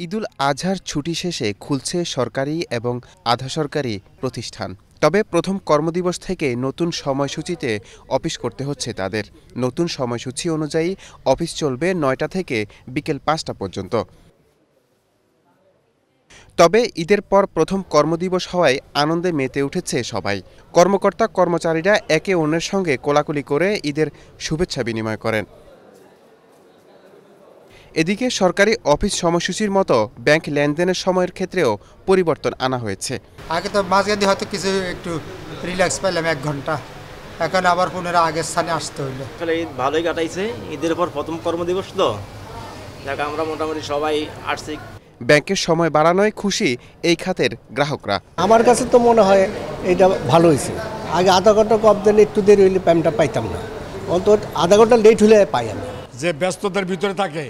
ঈদুল আজহার ছুটি শেষে খুলছে সরকারি এবং আধা সরকারি প্রতিষ্ঠান। তবে প্রথম কর্মদিবস থেকে নতুন সময়সূচিতে অফিস করতে হচ্ছে তাদের। নতুন সময়সূচি অনুযায়ী অফিস চলবে ৯টা থেকে বিকেল ৫টা পর্যন্ত। তবে ঈদের পর প্রথম কর্মদিবস হওয়ায় আনন্দে মেতে উঠেছে সবাই। কর্মকর্তা কর্মচারীরা একে অন্যের সঙ্গে কোলাকুলি করে ঈদের শুভেচ্ছা বিনিময় করেন। এদিকে সরকারি অফিস সময়সূচির মতো ব্যাংক লেনদেনের সময়ের ক্ষেত্রেও পরিবর্তন আনা হয়েছে। আগে তো মাঝখানে হয়তো কিছু একটু রিল্যাক্স পেলাম 1 ঘন্টা, এখন আবার পুনরায় আগের স্থানে আসতে হইলো। ঈদ ভালোই কাটাইছে। ঈদের পর প্রথম কর্মদিবস তো যাকে আমরা মোটামুটি সবাই আসছি। ব্যাংকের সময় বাড়ানোয় খুশি এই খাতের গ্রাহকরা। আমার কাছে তো মনে হয় এটা ভালো হয়েছে। আগে আধা ঘন্টা কম দিলে একটু দেরি হইলে প্যামটা পাইতাম না, অন্তত আধা ঘন্টা লেট হলে পাই আমি। যে ব্যস্ততার ভিতরে থাকে,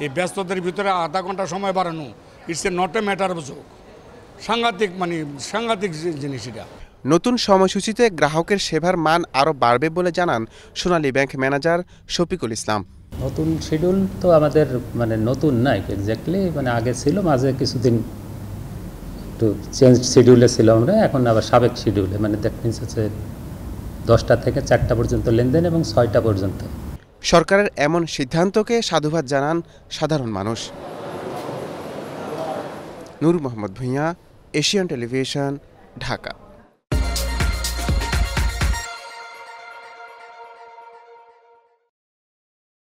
এই ব্যস্ততার ভিতরে আধা ঘন্টা সময় বাড়ানো it's a not a matter of joke. সাংঘাতিক জিনিস এটা। নতুন সময়সূচিতে গ্রাহকের সেবার মান আরও বাড়বে বলে জানান সোনালী ব্যাংক ম্যানেজার শফিকুল ইসলাম। নতুন শিডিউল তো আমাদের নতুন না এক্স্যাক্টলি, আগে ছিল, মাঝে কিছুদিন একটু চেঞ্জ শিডিউলে ছিল আমরা, এখন আবার সাবেক শিডিউলে, দ্যাট মিনস হচ্ছে 10টা থেকে 4টা পর্যন্ত লেনদেন এবং 6টা পর্যন্ত। সরকারের এমন সিদ্ধান্তকে সাধুবাদ জানান সাধারণ মানুষ। নূর মোহাম্মদ ভূঁইয়া, এশিয়ান টেলিভিশন, ঢাকা।